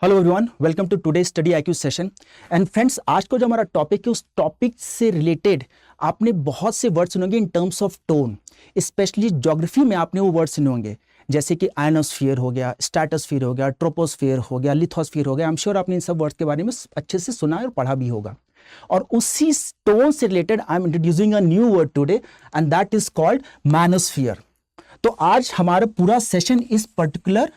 Hello everyone, welcome to today Study IQ session. And friends, आज को जो हमारा टॉपिक है उस टॉपिक से रिलेटेड आपने बहुत से वर्ड सुनेंगे इन terms of tone. Specially geography में आपने वो वर्ड सुने होंगे, जैसे कि आयनोस्फीयर हो गया, स्ट्रेटोस्फीयर हो गया, ट्रोपोस्फीयर हो गया, लिथोस्फीयर हो गया। आई एम श्योर आपने इन सब वर्ड्स के बारे में अच्छे से सुना और पढ़ा भी होगा। और उसी टोन से related I am introducing a new word today and that is called manosphere. तो आज हमारा पूरा सेशन इस पर्टिकुलर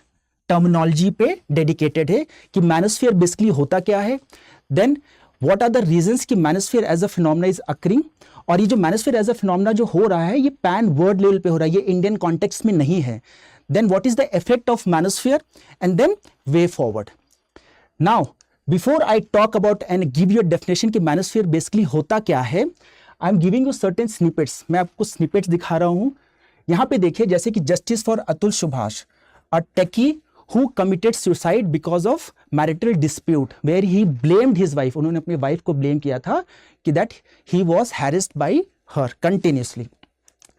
टर्मिनोलॉजी पे डेडिकेटेड है कि मैनोस्फीयर बेसिकली होता क्या है, then what are the reasons कि manosphere as a phenomena is occurring. और ये जो मैनोस्फीयर एज अ फिनोमेना जो हो रहा है ये पैन वर्ल्ड लेवल पे हो रहा है, ये इंडियन कॉन्टेक्स्ट में नहीं है। Then what is the effect of manosphere and then way forward. Now before I talk about and give you definition कि मैनोस्फीयर बेसिकली होता क्या है, I am giving you certain snippets. मैं आपको स्निपेट्स दिखा रहा हूं। यहां पे देखिए, जैसे कि justice for Atul Subhash, a techie who committed suicide because of marital dispute where he blamed his wife। उन्होंने अपनी वाइफ को ब्लेम किया था कि that he was harassed by her continuously।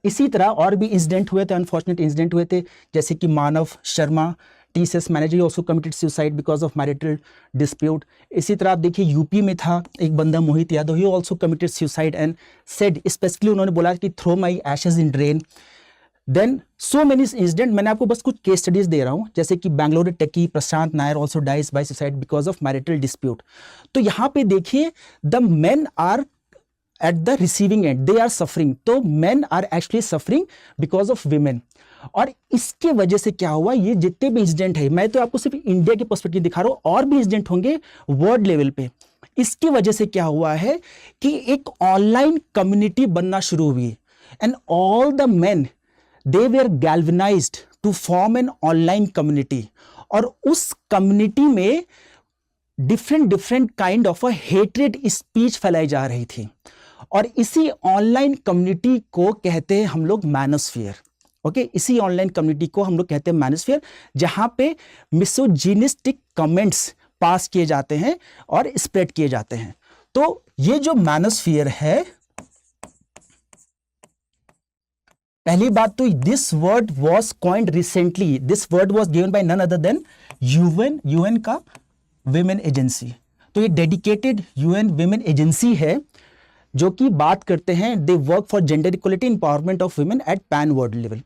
इसी तरह और भी इंसिडेंट हुए थे, अनफॉर्चुनेट इंसिडेंट हुए थे, जैसे कि Manav Sharma TCS manager also committed suicide because of marital dispute. इसी तरह आप देखिए यूपी में था एक बंदा Mohit Yadav, he also committed suicide and said, specially उन्होंने बोला कि throw my ashes in drain. Then so many incident, मैंने आपको बस कुछ केस स्टडीज दे रहा हूं, जैसे कि Bangalore techie Prashant Nair also dies by suicide because of marital dispute. तो यहां पे देखिए, the men are at the receiving end, they are suffering. तो men are actually suffering because of women. और इसके वजह से क्या हुआ, ये जितने भी इंसिडेंट है, मैं तो आपको सिर्फ इंडिया के पर्सपेक्टिव दिखा रहा हूं, और भी इंसिडेंट होंगे वर्ल्ड लेवल पे। इसकी वजह से क्या हुआ है कि एक ऑनलाइन कम्युनिटी बनना शुरू हुई and all the main they were galvanized to form an online community। और उस कम्युनिटी में different kind of a hatred speech फैलाई जा रही थी। और इसी ऑनलाइन कम्युनिटी को कहते हैं हम लोग मैनोस्फीयर। ओके, इसी ऑनलाइन कम्युनिटी को हम लोग कहते हैं मैनोस्फीयर, जहां पे मिसोजिनिस्टिक कमेंट्स पास किए जाते हैं और स्प्रेड किए जाते हैं। तो ये जो मैनोस्फीयर है, पहली बात तो this word was coined recently, this word was given by none other than UN का विमेन एजेंसी। तो ये डेडिकेटेड यूएन विमेन एजेंसी है जो कि बात करते हैं, they work for gender equality empowerment of women at pan world level.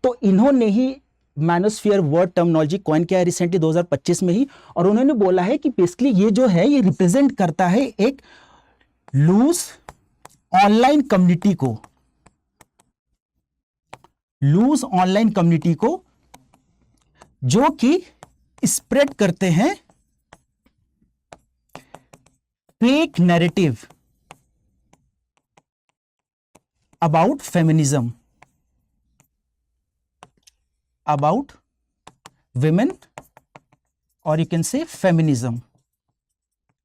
तो इन्होंने ही मैनोस्फीयर वर्ड टर्मिनोलॉजी कॉइन किया है रिसेंटली 2025 में ही। और उन्होंने बोला है कि बेसिकली ये जो है ये रिप्रेजेंट करता है एक लूज ऑनलाइन कम्युनिटी को, लूज ऑनलाइन कम्युनिटी को जो कि स्प्रेड करते हैं fake narrative about feminism, about women, और यू कैन से फेमिनिज्म।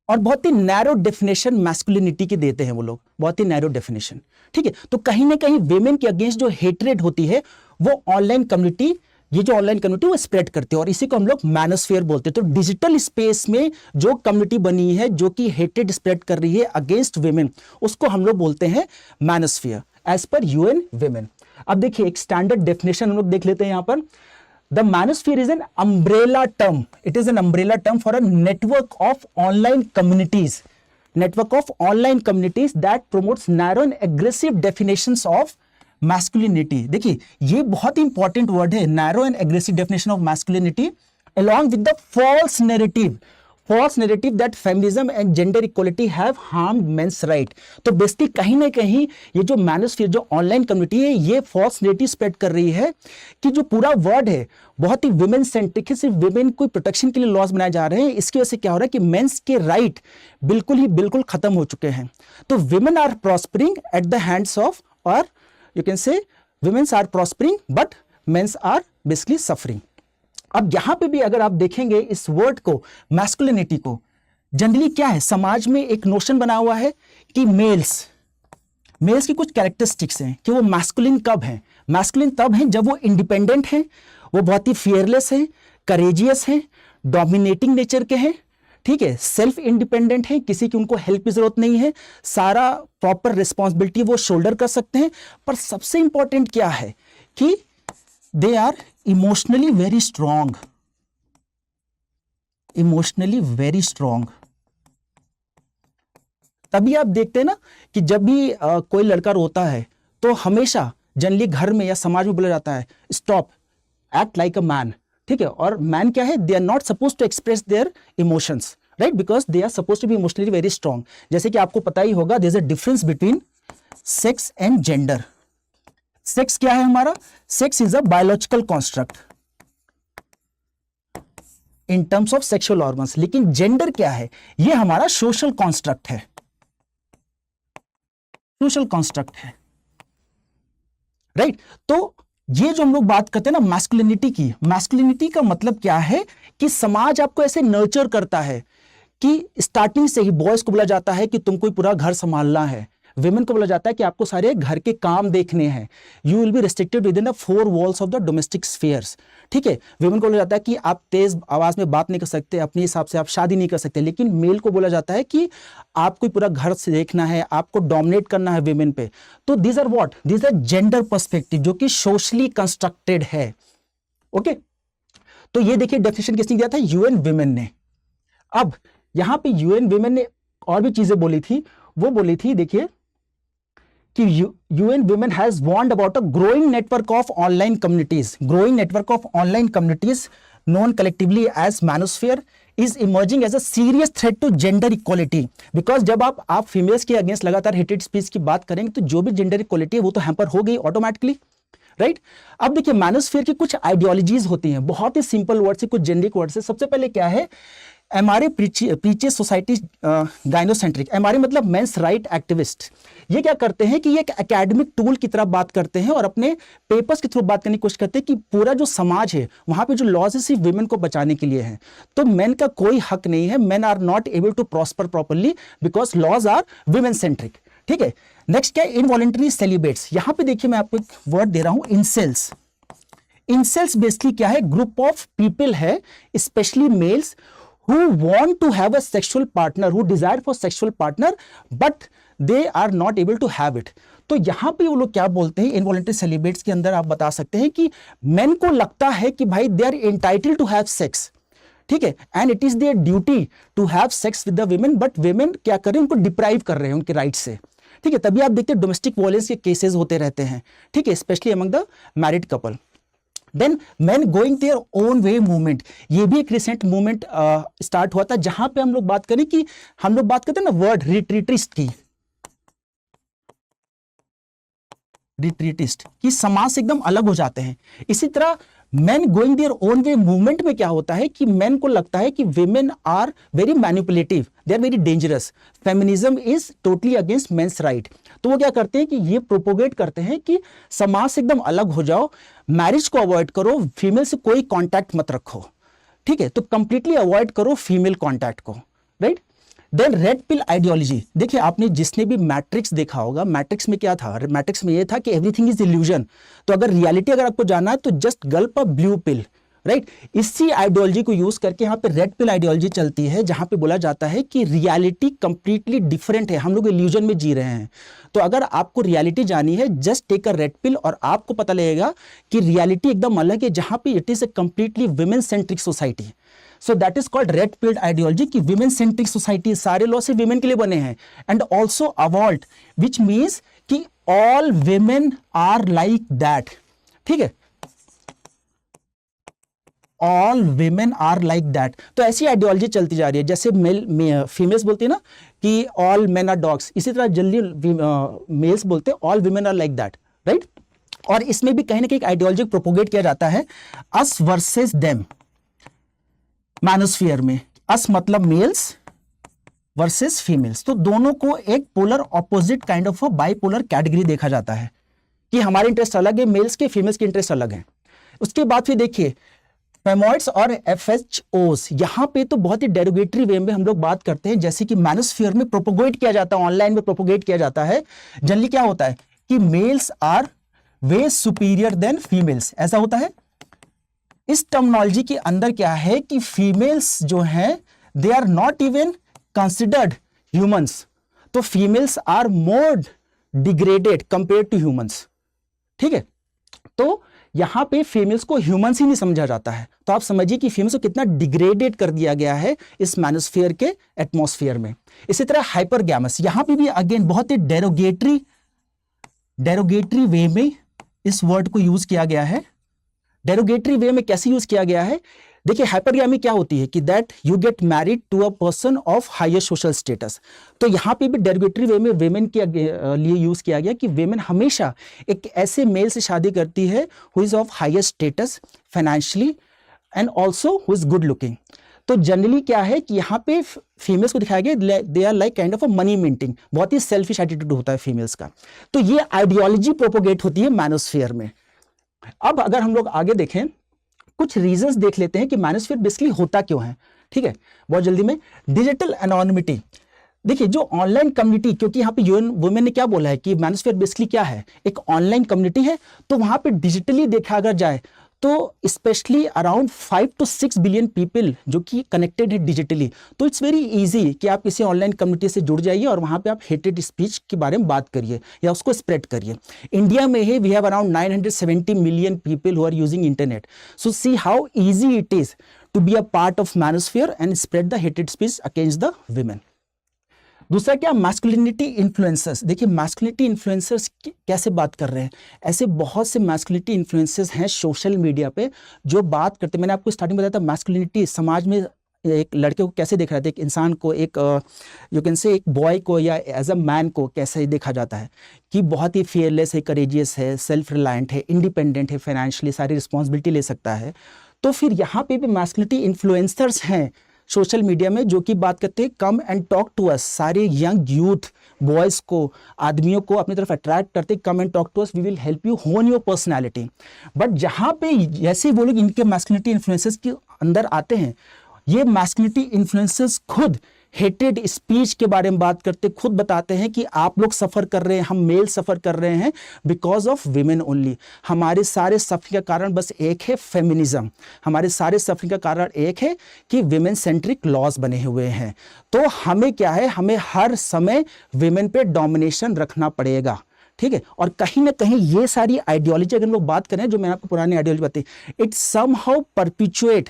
और बहुत ही नैरो डेफिनेशन मैस्कुलिनिटी के देते हैं वो लोग, बहुत ही नैरो डेफिनेशन। ठीक है, तो कहीं ना कहीं विमेन के अगेंस्ट जो हेट्रेड होती है वो ऑनलाइन कम्युनिटी, ये जो ऑनलाइन कम्युनिटी वो स्प्रेड करते हैं, और इसी को हम लोग मैनोस्फीयर बोलते हैं। तो डिजिटल स्पेस में जो कम्युनिटी बनी है जो कि हेट्रेड स्प्रेड कर रही है अगेंस्ट विमेन, उसको हम लोग बोलते हैं मैनोस्फीयर एज पर यूएन विमेन। अब देखिए एक स्टैंडर्ड डेफिनेशन हम लोग देख लेते हैं यहां पर। The manosphere is an umbrella term. It is an umbrella term for a network of online communities. Network of online communities that promotes narrow and aggressive definitions of masculinity. देखिए ये बहुत ही इंपॉर्टेंट वर्ड है, narrow and aggressive definition of masculinity, along with the false narrative that feminism and gender equality have harmed men's right। तो basically कहीं ना कहीं ये जो मैनोस्फीयर जो ऑनलाइन कम्युनिटी है ये फॉल्स नैरेटिव स्प्रेड कर रही है कि जो पूरा वर्ड है बहुत ही विमेन सेंट्रिक है, सिर्फ विमेन को प्रोटेक्शन के लिए लॉज बनाए जा रहे हैं। इसकी वजह से क्या हो रहा है कि मेंस के राइट बिल्कुल खत्म हो चुके हैं। तो women are prospering at the hands of, और you can say womens are prospering but mens are basically suffering. अब यहां पे भी अगर आप देखेंगे इस वर्ड को, मैस्कुलिनिटी को, जनरली क्या है समाज में एक नोशन बना हुआ है कि मेल्स की कुछ कैरेक्टरिस्टिक्स हैं कि वो मैस्कुलिन कब हैं। मैस्कुलिन तब हैं जब वो इंडिपेंडेंट हैं, वो बहुत ही फियरलेस हैं, करेजियस हैं, डोमिनेटिंग नेचर के हैं, ठीक है, सेल्फ इंडिपेंडेंट हैं, किसी की उनको हेल्प की जरूरत नहीं है, सारा प्रॉपर रिस्पॉन्सिबिलिटी वो शोल्डर कर सकते हैं। पर सबसे इंपॉर्टेंट क्या है कि they are emotionally very strong। Emotionally very strong. तभी आप देखते हैं ना कि जब भी कोई लड़का रोता है तो हमेशा जनरली घर में या समाज में बोला जाता है stop, act like a man. ठीक है, और मैन क्या है, they are not suppose to express their emotions, right, because they are suppose to be emotionally very strong. जैसे कि आपको पता ही होगा, there is a difference between sex and gender. Sex क्या है हमारा, sex is a biological construct in terms of sexual organs, लेकिन जेंडर क्या है, ये हमारा सोशल कॉन्स्ट्रक्ट है, सोशल कॉन्स्ट्रक्ट है, राइट। तो ये जो हम लोग बात करते हैं ना मैस्कुलिनिटी की, मैस्कुलिनिटी का मतलब क्या है कि समाज आपको ऐसे नर्चर करता है कि स्टार्टिंग से ही बॉयज को बोला जाता है कि तुमको ही पूरा घर संभालना है, विमेन को बोला जाता है कि आपको सारे घर के काम देखने हैं, you will be restricted with in the 4 walls of the domestic spheres. ठीक है, विमेन को बोला जाता है कि आप तेज आवाज में बात नहीं कर सकते, अपने हिसाब से आप शादी नहीं कर सकते, लेकिन मेल को बोला जाता है कि आपको पूरा घर से देखना है, आपको डोमिनेट करना है विमेन पे। तो these are what, these are gender perspective जो कि सोशली कंस्ट्रक्टेड है। ओके, तो ये देखिए डेफिनेशन किसने दिया था, यूएन विमेन ने। अब यहां पे यूएन विमेन ने और भी चीजें बोली थी, वो बोली थी देखिए कि UN Women has warned about a growing network of online communities, growing network of online communities known collectively as manosphere is emerging as a serious threat to gender equality, because जब आप फीमेल्स के against लगातार hated speech की बात करेंगे तो जो भी जेंडर इक्वालिटी है वो तो हैम्पर हो गई ऑटोमेटिकली, राइट। अब देखिए मैनोस्फीयर की कुछ आइडियोलॉजीज होती हैं, बहुत ही सिंपल वर्ड से, कुछ जेनरिक वर्ड से। सबसे पहले क्या है, एमआरए प्रीचेस सोसाइटी गाइनोसेंट्रिक, एमआरए मतलब मेंस राइट एक्टिविस्ट। ये क्या करते हैं कि ये एक एकेडमिक टूल की तरह बात करते हैं और अपने पेपर्स के थ्रू बात करने की कोशिश करते हैं कि पूरा जो समाज है वहां पे जो लॉज है सिर्फ विमेन को बचाने के लिए है, तो मेन का कोई हक नहीं है, men are not able to prosper properly because laws are women centric. ठीक है, नेक्स्ट क्या है, इनवॉलंटरी सेलिब्रेट्स। यहां पे देखिए मैं आपको एक वर्ड दे रहा हूं, इंसेल्स। इंसेल्स बेसिकली क्या है, ग्रुप ऑफ पीपल है specially males who want to have a sexual partner, who desire for sexual partner but they are not able to have it। तो यहां पे वो लोग क्या बोलते हैं, इनवॉलंटरी सेलिब्रेट्स के अंदर आप बता सकते हैं कि मेन को लगता है कि भाई they are entitled to have sex, ठीक है, and it is their duty to have sex with the women, but women क्या कर रहे हैं, उनको डिप्राइव कर रहे हैं उनके राइट से। ठीक है, तभी आप देखते हैं डोमेस्टिक वायलेंस के केसेस होते रहते हैं, ठीक है, specially among the married couple. Then man going their own way movement, ये भी एक रिसेंट मूवमेंट स्टार्ट हुआ था जहां पे हम लोग बात करें कि हम लोग बात करते हैं ना वर्ड रिट्रीटिस्ट की, रिट्रीटिस्ट कि समाज से एकदम अलग हो जाते हैं। इसी तरह man going their own way movement में क्या होता है कि मैन को लगता है कि women are very manipulative, they are very dangerous, feminism is totally against men's right. तो वो क्या करते हैं कि ये प्रोपोगेट करते हैं कि समाज से एकदम अलग हो जाओ, मैरिज को अवॉइड करो, फीमेल से कोई कांटेक्ट मत रखो, ठीक है, तो कंप्लीटली अवॉइड करो फीमेल कांटेक्ट को, right. Then red pill ideology, देखिए आपने जिसने भी मैट्रिक्स देखा होगा, मैट्रिक्स में क्या था, मैट्रिक्स में ये था कि एवरीथिंग इज इल्यूजन, तो अगर रियलिटी अगर आपको जानना है तो जस्ट गल्प अ ब्लू पिल, राइट। इसी आइडियोलॉजी को यूज करके यहाँ पे रेड पिल आइडियोलॉजी चलती है जहां पे बोला जाता है कि रियलिटी कंप्लीटली डिफरेंट है, हम लोग इल्यूजन में जी रहे हैं। तो अगर आपको रियलिटी जानी है just take a red pill और आपको पता लगेगा कि रियलिटी एकदम अलग है, जहां पे it is a completely women centric society. So that is called red pill ideology की विमेन सेंट्रिक सोसाइटी, सारे लॉ से विमेन के लिए बने हैं। And also AWALT which means कि all women are like that, ठीक है, all women are like that. तो ऐसी आइडियोलॉजी चलती जा रही है, जैसे मेल फीमेल्स बोलती है ना कि ऑल मेन आर डॉग्स, इसी तरह जल्दी मेल्स बोलते हैं all women are like that, right. और इसमें भी कहीं ना कहीं आइडियोलॉजी प्रोपोगेट किया जाता है, अस वर्सेस देम। मैनोस्फीयर में अस मतलब मेल्स वर्सेस फीमेल्स, तो दोनों को एक polar opposite kind of bipolar category देखा जाता है कि हमारे इंटरेस्ट अलग है, मेल्स के, फीमेल्स के इंटरेस्ट अलग है। उसके बाद फिर देखिए फेमॉइड्स और FHOs, यहां पे तो बहुत ही डेरोगेटरी वे में हम लोग बात करते हैं, जैसे कि मैनोस्फीयर में प्रोपोगेट किया जाता है, ऑनलाइन में प्रोपोगेट किया जाता है। जनरली क्या होता है कि males are way superior than females, ऐसा होता है। इस टर्मिनोलॉजी के अंदर क्या है कि फीमेल्स जो हैं they are not even considered humans, तो females are more degraded compare to humans, ठीक है। तो यहाँ पे फीमेल्स को ह्यूमंस ही नहीं समझा जाता है। तो आप समझिए कि फीमेल्स को कितना डिग्रेडेड कर दिया गया है इस मैनोस्फीयर के एटमॉस्फेयर में। इसी तरह हाइपरगैमस, यहाँ पे भी अगेन बहुत ही डेरोगेटरी वे में इस वर्ड को यूज किया गया है। डेरोगेटरी वे में कैसे यूज किया गया है? देखिए हाइपरगैमी क्या होती है कि that you get married to a person of higher social status. तो यहाँ पे भी डेरोगेटरी वे में वेमेन के लिए यूज किया गया कि वेमेन हमेशा एक ऐसे मेल से शादी करती है who is of higher status financially and also who is good looking. तो जनरली क्या है कि यहाँ पे फीमेल्स को दिखाया गया they are like kind of a money minting, बहुत ही सेल्फिश एटीट्यूड होता है फीमेल्स का। तो ये आइडियोलॉजी प्रोपोगेट होती है मैनोस्फीयर में। अब अगर हम लोग आगे देखें, कुछ रीजंस देख लेते हैं कि मैनोस्फीयर बेसिकली होता क्यों है। ठीक है, बहुत जल्दी में। डिजिटल एनोनिमिटी, देखिए जो ऑनलाइन कम्युनिटी, क्योंकि यहाँ पे यूएन वुमेन ने क्या बोला है कि मैनोस्फीयर बेसिकली क्या है, एक ऑनलाइन कम्युनिटी है। तो वहां पे डिजिटली देखा अगर जाए तो specially around 5 to 6 billion people जो कि कनेक्टेड है डिजिटली। तो इट्स वेरी इजी कि आप किसी ऑनलाइन कम्युनिटी से जुड़ जाइए और वहाँ पे आप हेटेड स्पीच के बारे में बात करिए या उसको स्प्रेड करिए। इंडिया में ही we have around 970 million people who are using internet. So see how easy it is to be a part of manosphere and spread the hated speech against the women. दूसरा क्या, masculinity influencers. देखिए masculinity influencers कैसे बात कर रहे हैं, ऐसे बहुत से मैस्कुलिनिटी इन्फ्लुएंसर्स हैं सोशल मीडिया पे जो बात करते हैं। मैंने आपको स्टार्टिंग में बताया था मैस्कुलिनिटी समाज में एक लड़के को कैसे देखा जाता है, एक इंसान को, एक यू कैन से एक बॉय को या एज अ मैन को कैसे देखा जाता है कि बहुत ही फियरलेस है, करेजियस है, सेल्फ रिलायंट है, इंडिपेंडेंट है, फाइनेंशियली सारी रिस्पॉन्सिबिलिटी ले सकता है। तो फिर यहाँ पे भी मैस्कुलिनिटी इन्फ्लुएंसर्स हैं सोशल मीडिया में जो कि बात करते हैं come and talk to us, सारे यंग यूथ बॉयज को, आदमियों को अपनी तरफ अट्रैक्ट करते, come and talk to us, we will help you hone your personality. But जहाँ पे जैसे वो लोग इनके मैस्कुलिनिटी इन्फ्लुएंसर्स के अंदर आते हैं, ये मैस्कुलिनिटी इन्फ्लुएंसर्स खुद हेटेड स्पीच के बारे में बात करते, खुद बताते हैं कि आप लोग सफ़र कर रहे हैं, हम मेल सफ़र कर रहे हैं बिकॉज ऑफ विमेन ओनली। हमारे सारे सफ़रिंग का कारण बस एक है, फेमिनिज्म। हमारे सारे सफ़रिंग का कारण एक है कि विमेन सेंट्रिक लॉज बने हुए हैं। तो हमें क्या है, हमें हर समय विमेन पे डोमिनेशन रखना पड़ेगा। ठीक है, और कहीं ना कहीं ये सारी आइडियोलॉजी अगर लोग बात करें, जो मैंने आपको पुरानी आइडियोलॉजी बताई, इट समहाउ परपिचुएट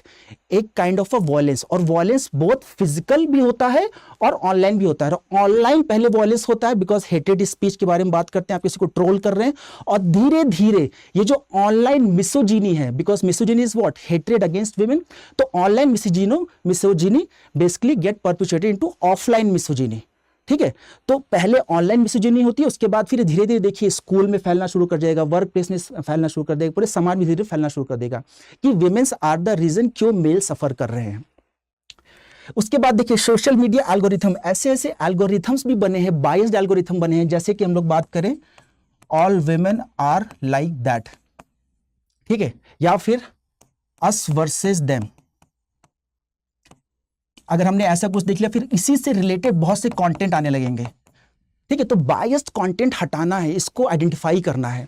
एक काइंड ऑफ अ वॉयलेंस। और वॉयलेंस बहुत फिजिकल भी होता है और ऑनलाइन भी होता है। ऑनलाइन पहले वॉयलेंस होता है बिकॉज हेटेड स्पीच के बारे में बात करते हैं, आप किसी को ट्रोल कर रहे हैं, और धीरे धीरे ये जो ऑनलाइन मिसोजिनी है, because misogyny is what, hatred against women. तो online misogyny basically get perpetuated into offline misogyny. ठीक है, तो पहले ऑनलाइन मिसोजिनी होती है, उसके बाद फिर धीरे धीरे देखिए स्कूल में फैलना शुरू कर जाएगा, वर्क प्लेस में फैलना शुरू कर देगा, पूरे समाज में धीरे धीरे फैलना शुरू कर देगा कि विमेन्स आर द रीजन क्यों मेल सफर कर रहे हैं। उसके बाद देखिए सोशल मीडिया एल्गोरिथम, ऐसे ऐसे एल्गोरिथम्स भी बने हैं, बायस्ड एल्गोरिथम बने हैं। जैसे कि हम लोग बात करें all women are like that, ठीक है, या फिर अस वर्सेस देम। अगर हमने ऐसा कुछ देख लिया, फिर इसी से रिलेटेड बहुत से कंटेंट आने लगेंगे। ठीक है, तो बायस्ड कंटेंट हटाना है, इसको आइडेंटिफाई करना है।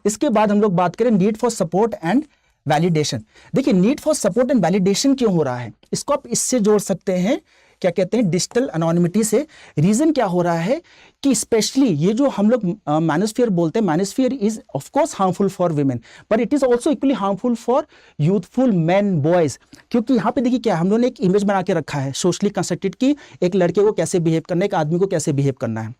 इसके बाद हम लोग बात करें need for support and validation. देखिए need for support and validation क्यों हो रहा है, इसको आप इससे जोड़ सकते हैं, क्या कहते हैं, डिजिटल एनोनिमिटी से। रीजन क्या हो रहा है कि स्पेशली ये जो हम लोग मैनोस्फीयर बोलते हैं, manosphere is of course harmful for women, पर it is also equally harmful for youthful man boys. क्योंकि यहाँ पे देखिए क्या, हम लोगों ने एक इमेज बना के रखा है सोशली कंस्ट्रक्टेड की, एक लड़के को कैसे बिहेव करना है, एक आदमी को कैसे बिहेव करना है।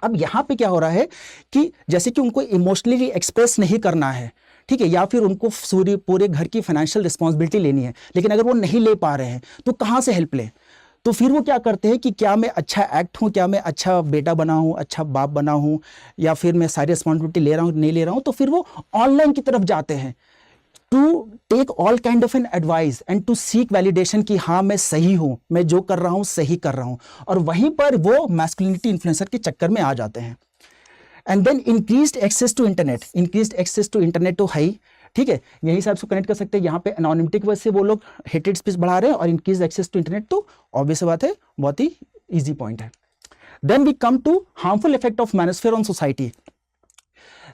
अब यहाँ पे क्या हो रहा है कि जैसे कि उनको इमोशनली एक्सप्रेस नहीं करना है, ठीक है, या फिर उनको पूरे घर की फाइनेंशियल रिस्पॉन्सिबिलिटी लेनी है, लेकिन अगर वो नहीं ले पा रहे हैं तो कहाँ से हेल्प लें। तो फिर वो क्या करते हैं कि क्या मैं अच्छा एक्ट हूँ, क्या मैं अच्छा बेटा बना हूँ, अच्छा बाप बना हूँ, या फिर मैं सारी रिस्पॉन्सिबिलिटी ले रहा हूँ नहीं ले रहा हूँ। तो फिर वो ऑनलाइन की तरफ जाते हैं to take all kind of an advice and to seek validation कि हाँ मैं सही हूँ, मैं जो कर रहा हूँ सही कर रहा हूँ, और वहीं पर वो मैस्कुलिनिटी इन्फ्लुएंसर के चक्कर में आ जाते हैं। And then increased access to internet, increased access to internet तो है ही, ठीक है, यही से आप कनेक्ट कर सकते हैं। यहाँ पे एनोनिमिटी की वजह से वो लोग हेटेड स्पीच बढ़ा रहे हैं, और इंक्रीज एक्सेस टू इंटरनेट तो ऑब्वियस बात है, बहुत ही इजी पॉइंट है। Then we come to harmful effect of manosphere on society.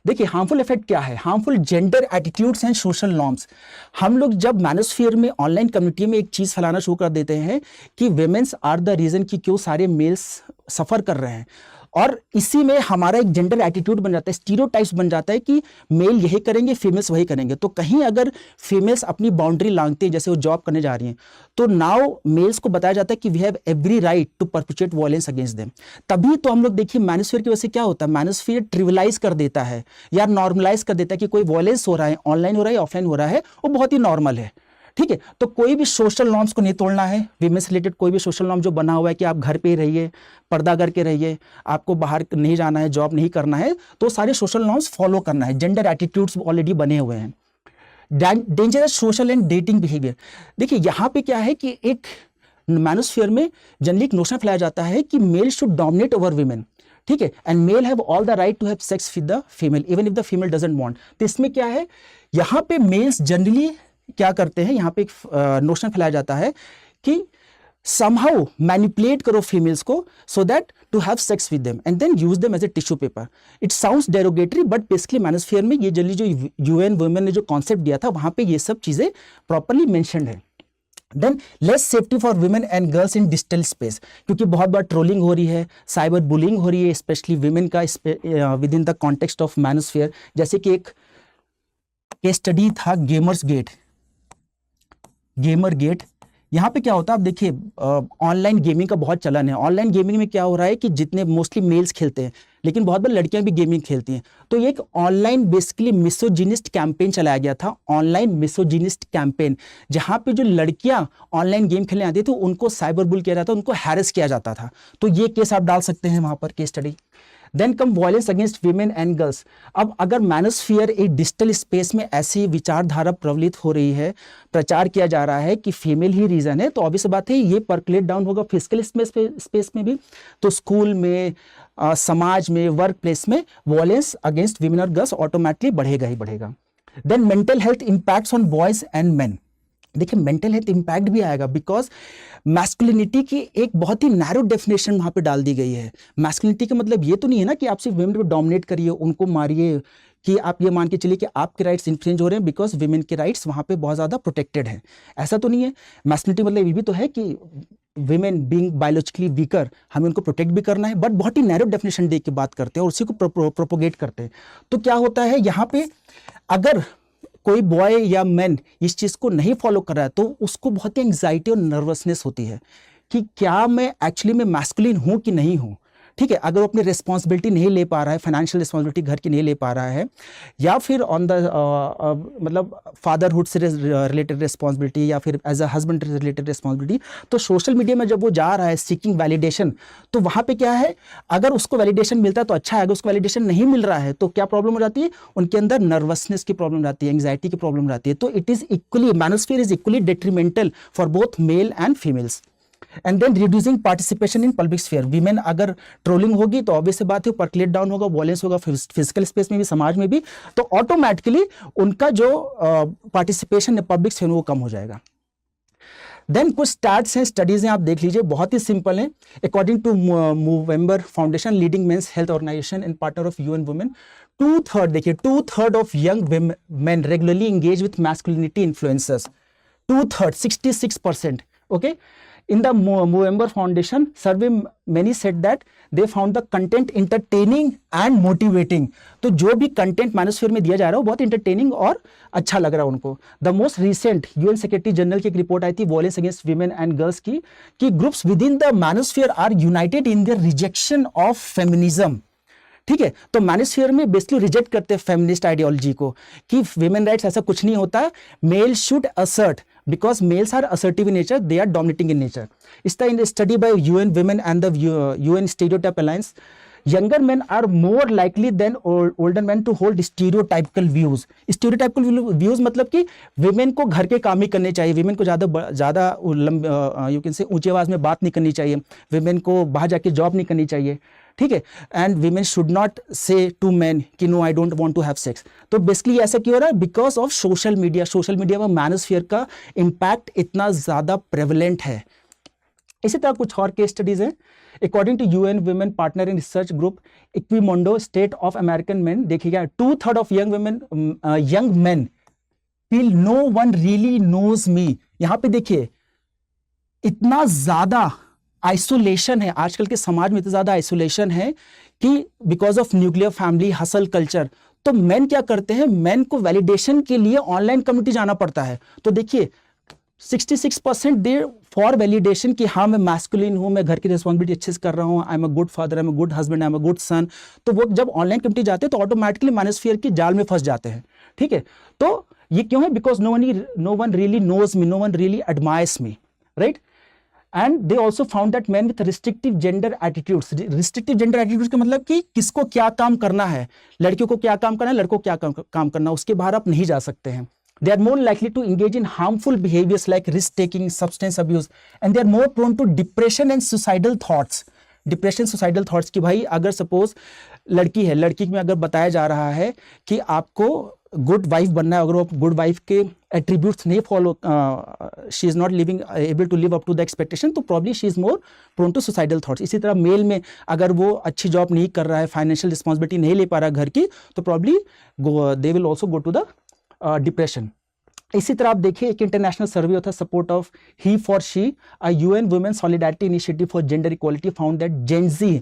देखिए हार्मफुल इफेक्ट क्या है, harmful gender attitudes and social norms. हम लोग जब मैनोस्फीयर में, ऑनलाइन कम्युनिटी में एक चीज़ फैलाना शुरू कर देते हैं कि विमेन्स आर द रीजन कि क्यों सारे मेल्स सफ़र कर रहे हैं, और इसी में हमारा एक जेंडर एटीट्यूड बन जाता है, स्टीरियोटाइप्स बन जाता है कि मेल यही करेंगे, फीमेल्स वही करेंगे। तो कहीं अगर फीमेल्स अपनी बाउंड्री लांघती हैं, जैसे वो जॉब करने जा रही हैं, तो नाउ मेल्स को बताया जाता है कि we have every right to perpetuate violence against them. तभी तो हम लोग देखिए मैनोस्फीयर की वजह से क्या होता है, मैनोस्फीयर ट्रिविलाइज कर देता है या नॉर्मलाइज कर देता है कि कोई वायलेंस हो रहा है, ऑनलाइन हो रहा है, ऑफलाइन हो रहा है, वो बहुत ही नॉर्मल है। ठीक है, तो कोई भी सोशल नॉर्म्स को नहीं तोड़ना है। वीमेन से रिलेटेड कोई भी सोशल नॉर्म जो बना हुआ है कि आप घर पे ही रहिए, पर्दा करके रहिए, आपको बाहर नहीं जाना है, जॉब नहीं करना है, तो सारे सोशल नॉर्म्स फॉलो करना है। जेंडर एटीट्यूड्स ऑलरेडी बने हुए हैं। Dangerous social and dating behaviour, देखिए यहाँ पे क्या है कि एक मैनोस्फीयर में जनरली एक नोशन फैलाया जाता है कि male should dominate over women. ठीक है, and male have all the right to have sex with the female even if the female doesn't want. तो इसमें क्या है, यहाँ पे मेल्स जनरली क्या करते हैं, यहाँ पे एक नोशन फैलाया जाता है कि somehow मैनिपुलेट करो फीमेल्स को so that to have sex with them and then use them as a tissue paper. It sounds derogatory but basically मैनोस्फीयर में ये जनरली जो UN वुमेन ने जो कॉन्सेप्ट दिया था वहां पे ये सब चीजें प्रॉपरली मेंशन्ड है। Than less safety for women and girls in digital space, क्योंकि बहुत बार ट्रोलिंग हो रही है, साइबर बुलिंग हो रही है, स्पेशली वुमेन का with in the context of manosphere. जैसे कि एक केस स्टडी था गेमर गेट। यहाँ पे क्या होता है, आप देखिए ऑनलाइन गेमिंग का बहुत चलन है। ऑनलाइन गेमिंग में क्या हो रहा है कि जितने मोस्टली मेल्स खेलते हैं, लेकिन बहुत बार लड़कियां भी गेमिंग खेलती हैं। तो ये एक ऑनलाइन बेसिकली मिसोजिनिस्ट कैंपेन चलाया गया था, ऑनलाइन मिसोजिनिस्ट कैंपेन, जहाँ पे जो लड़कियां ऑनलाइन गेम खेलने आती थी उनको साइबर बुल किया जाता था, उनको हैरेस किया जाता था। तो ये केस आप डाल सकते हैं वहां पर, case study. Then come violence against women and girls. अब अगर मैनोस्फीयर एक डिजिटल स्पेस में ऐसी विचारधारा प्रवलित हो रही है, प्रचार किया जा रहा है कि फीमेल ही रीजन है, तो ऑब्वियस बात है ये पर्कुलेट डाउन होगा फिजिकल स्पेस में भी। तो स्कूल में, समाज में, वर्क प्लेस में वायलेंस अगेंस्ट वीमेन और गर्ल्स ऑटोमेटिकली बढ़ेगा ही बढ़ेगा। Then mental health impacts on boys and men. देखिए मेंटल हेल्थ इंपैक्ट भी आएगा बिकॉज मैस्कुलिनिटी की एक बहुत ही नैरो डेफिनेशन वहां पे डाल दी गई है। मैस्कुलिनिटी का मतलब ये तो नहीं है ना कि आप सिर्फ वुमेन को डोमिनेट करिए, उनको मारिए, कि आप ये मान के चलिए कि आपके राइट्स इन्फ्रिंज हो रहे हैं बिकॉज वुमेन के राइट्स वहां पे बहुत ज्यादा प्रोटेक्टेड हैं, ऐसा तो नहीं है। मैस्कुलिनिटी मतलब ये भी तो है कि वुमेन बीइंग बायोलॉजिकली वीकर, हमें उनको प्रोटेक्ट भी करना है, बट बहुत ही नैरो डेफिनेशन दे के बात करते हैं और उसी को प्रोपोगेट करते हैं। तो क्या होता है यहाँ पे, अगर कोई बॉय या मैन इस चीज को नहीं फॉलो कर रहा है तो उसको बहुत ही एंग्जाइटी और नर्वसनेस होती है कि क्या मैं एक्चुअली में मैस्कुलिन हूं कि नहीं हूं। ठीक है, अगर वो अपनी रिस्पॉन्सिबिलिटी नहीं ले पा रहा है, फाइनेंशियल रिस्पॉन्सिबिलिटी घर की नहीं ले पा रहा है, या फिर ऑन द मतलब फादरहुड से रिलेटेड रिस्पॉन्सिबिलिटी या फिर as a husband related responsibility, तो सोशल मीडिया में जब वो जा रहा है सीकिंग वैलिडेशन, तो वहाँ पे क्या है, अगर उसको वैलिडेशन मिलता है तो अच्छा है, अगर उसको वैलिडेशन नहीं मिल रहा है तो क्या प्रॉब्लम हो जाती है, उनके अंदर नर्वसनेस की प्रॉब्लम रहती है, एंग्जाइटी की प्रॉब्लम रहती है। तो it is equally, manosphere is equally detrimental for both male and females. And then reducing participation in public sphere. Women अगर ट्रोलिंग होगी तो ऑब्वियस बात है पर्कुलेट डाउन होगा, वॉयलेंस होगा फिजिकल स्पेस में भी, समाज में भी, तो ऑटोमेटिकली उनका जो पार्टिसिपेशन है पब्लिक स्फीयर में वो कम हो जाएगा। देन कुछ स्टैट्स हैं, स्टडीज हैं, आप देख लीजिए, बहुत ही सिंपल है। According to Movember foundation, leading mens health organisation and partner of UN women, 2/3 देखिए 2/3 of young men regularly engage with masculinity influencers. 2/3, 66%. Okay. In the Movember Foundation survey, many said that they found the content entertaining and motivating. तो जो भी content मैनोस्फीयर में दिया जा रहा है वो बहुत इंटरटेनिंग और अच्छा लग रहा है उनको। The most recent UN secretary general की एक रिपोर्ट आई थी violence against women and girls की, कि groups with in the manosphere are united in their rejection of feminism. ठीक है, तो मैनोस्फीयर में बेसिकली रिजेक्ट करते हैं फेमिनिस्ट आइडियोलॉजी को कि वीमेन राइट्स ऐसा कुछ नहीं होता, male should assert because males are assertive in nature, they are dominating in nature. It's the study by UN Women and the UN Stereotype Alliance. Younger men are more likely than older men to hold stereotypical views. Stereotypical views मतलब कि women को घर के काम ही करने चाहिए, women को ज़्यादा you can say ऊंची आवाज़ में बात नहीं करनी चाहिए, women को बाहर जाके जॉब नहीं करनी चाहिए, ठीक है, and women should not say to man कि no I don't want to have sex. तो बेसिकली ऐसा क्यों हो रहा है, because of social media. Social media में मैनोस्फीयर का इम्पैक्ट इतना ज़्यादा प्रेवलेंट है। इसी तरह कुछ और केस स्टडीज हैं। According to UN women partner in research group Equimundo state of American man, देखिएगा 2/3 of young man feel no one really knows me. यहाँ पे देखिए इतना ज़्यादा आइसोलेशन है, आजकल के समाज में इतना ज़्यादा आइसोलेशन है कि because of nuclear family hustle culture, तो मेन क्या करते हैं, मेन को वैलिडेशन के लिए ऑनलाइन कम्युनिटी जाना पड़ता है। तो देखिए 66% दे फॉर वैलिडेशन कि हाँ मैं मैस्कुलिन हूँ, मैं घर की रिस्पॉन्सिबिलिटी अच्छे से कर रहा हूँ, I am a good father, I am a good husband, I am a good son. तो वो जब ऑनलाइन कम्युनिटी जाते हैं तो ऑटोमेटिकली माइनोस्फीयर की जाल में फंस जाते हैं। ठीक है, तो ये क्यों है? Because no one really knows me, no one really admires me, right? And they also found that man with restrictive gender attitudes, restrictive gender attitudes का मतलब कि किसको क्या काम करना है, लड़कियों को क्या काम करना है, लड़कों को क्या काम करना है, उसके बाहर आप नहीं जा सकते हैं। They are more likely to engage in harmful behaviors like risk taking, substance abuse, and they are more prone to depression and suicidal thoughts. Depression, suicidal thoughts कि भाई अगर सपोज लड़की है, लड़की में अगर बताया जा रहा है कि आपको गुड वाइफ बनना है, अगर वो गुड वाइफ के एट्रीब्यूट्स नहीं follow, she is not living able to live up to the expectation, तो probably she is more prone to suicidal thoughts. इसी तरह मेल में अगर वो अच्छी जॉब नहीं कर रहा है, फाइनेंशियल रिस्पॉन्सिबिलिटी नहीं ले पा रहा घर की, तो probably they will also go to the depression. इसी तरह आप देखिए एक इंटरनेशनल सर्वे होता है support of he for she, uh UN Women solidarity initiative for gender equality, found that Gen Z,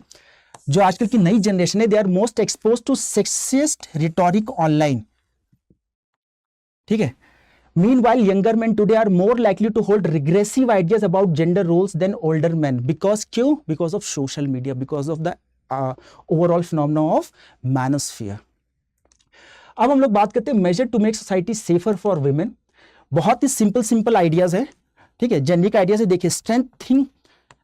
जो आजकल की नई जनरेशन है, they are most expose to sexist rhetoric online. ठीक है, meanwhile younger men today are more likely to hold regressive ideas about gender roles than older main, because क्यों? Because of social media, because of the overall phenomena of manosphere. अब हम लोग बात करते हैं measure to make society safer for women. बहुत ही simple ideas है, ठीक है, जेनरिक आइडियाज है। देखिए, strengthening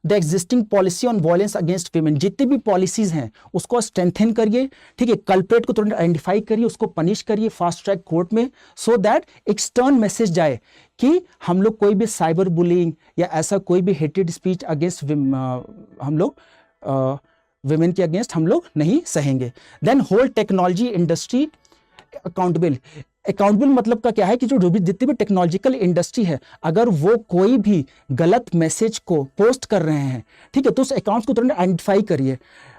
the existing policy on violence against women, जितनी भी पॉलिसीज हैं उसको स्ट्रेंथन करिए, ठीक है, कल्प्रेट को तुरंत आइडेंटिफाई करिए, उसको पनिश करिए फास्ट ट्रैक कोर्ट में, सो दैट एक स्टर्न मैसेज जाए कि हम लोग कोई भी साइबर बुलिंग या ऐसा कोई भी हेटेड स्पीच अगेंस्ट हम लोग वुमेन के अगेंस्ट हम लोग नहीं सहेंगे। Then whole technology industry accountable मतलब का क्या है कि जो भी जितनी भी टेक्नोलॉजिकल इंडस्ट्री है, अगर वो कोई भी गलत मैसेज को पोस्ट कर रहे हैं, ठीक है, तो उस अकाउंट को तुरंत आइडेंटिफाई करिए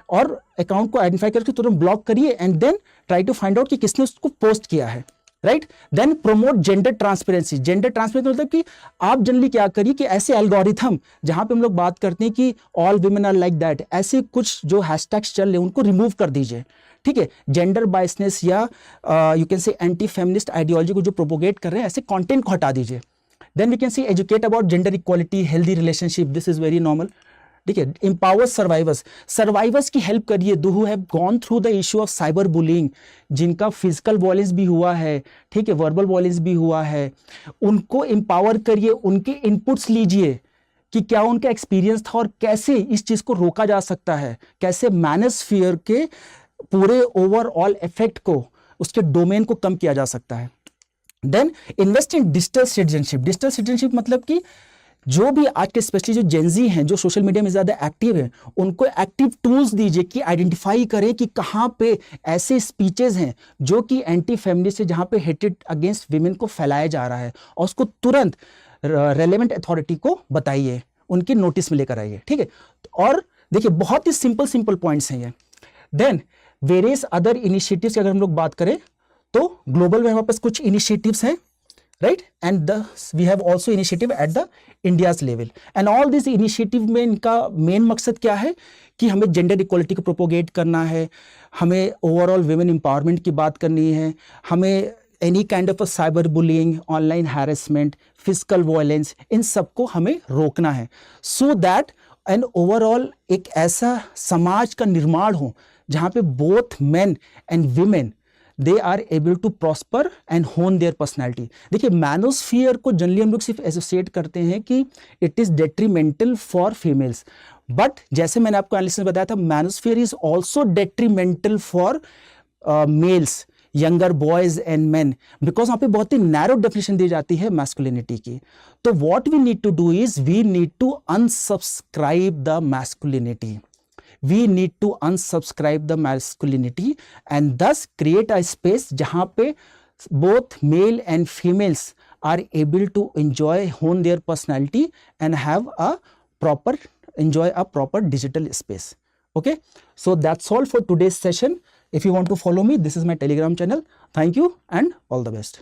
और अकाउंट को आइडेंटिफाई करके तुरंत ब्लॉक करिए and then try to find out कि किसने उसको पोस्ट किया है, right? Then promote gender transparency. Gender transparency मतलब कि आप जनरली क्या करिए कि ऐसे एल्गोरिथम जहां पे हम लोग बात करते हैं कि all women are like that, ऐसे कुछ जो हैशटैग्स चल रहे हैं उनको रिमूव कर दीजिए, ठीक है। जेंडर बायसनेस या यू कैन से एंटी फेमिनिस्ट आइडियोलॉजी को जो प्रोपोगेट कर रहे हैं, ऐसे कंटेंट को हटा दीजिए। Then we can see educate about gender equality, healthy relationship, this is very normal, ठीक है। एम्पावर सर्वाइवर्स की हेल्प करिए who have gone through the issue of cyber bullying, जिनका फिजिकल वॉयलेंस भी हुआ है, ठीक है, वर्बल वॉयलेंस भी हुआ है, उनको एम्पावर करिए, उनके इनपुट्स लीजिए कि क्या उनका एक्सपीरियंस था और कैसे इस चीज को रोका जा सकता है, कैसे मैनोस्फीयर के पूरे ओवरऑल इफेक्ट को, उसके डोमेन को कम किया जा सकता है। Then invest in digital citizenship. Digital citizenship मतलब कि जो भी आज के स्पेशली जो जेनजी हैं, जो सोशल मीडिया में ज्यादा एक्टिव हैं, उनको एक्टिव टूल्स दीजिए कि आइडेंटिफाई करें कि कहाँ पे ऐसे स्पीचेस हैं जो कि एंटी फेमिनिस्ट है, जहाँ पे हेटेड अगेंस्ट विमेन को फैलाया जा रहा है, और उसको तुरंत रेलेवेंट अथॉरिटी को बताइए, उनके नोटिस में लेकर आइए, ठीक है। और देखिए बहुत ही सिंपल पॉइंट्स हैं ये। देन वेरियस अदर इनिशिएटिव्स की अगर हम लोग बात करें तो ग्लोबल में हमारे पास कुछ इनिशिएटिव्स हैं, right, and we have also initiative at the India's level, and all this initiative में इनका मेन मकसद क्या है कि हमें जेंडर इक्वालिटी को प्रोपोगेट करना है, हमें ओवरऑल वुमेन एम्पावरमेंट की बात करनी है, हमें any kind of cyber bullying, online harassment, physical violence, इन सबको हमें रोकना है, सो दैट एंड ओवरऑल एक ऐसा समाज का निर्माण हो जहाँ पे both men and women they are able to prosper and hone their personality. देखिए मैनोस्फीयर को जनरली हम लोग सिर्फ एसोसिएट करते हैं कि it is detrimental for females, but जैसे मैंने आपको एनालिसिस में बताया था, manosphere is also detrimental for males, younger boys and men, because वहाँ पे बहुत ही नैरो डेफिनेशन दी जाती है मैस्कुलिनिटी की। तो what we need to do is we need to unsubscribe the masculinity, we need to unsubscribe the masculinity and thus create a space जहाँ पे both male and females are able to enjoy, hone their personality and have a enjoy a proper digital space. Okay, so that's all for today's session. If you want to follow me, this is my Telegram channel. Thank you and all the best.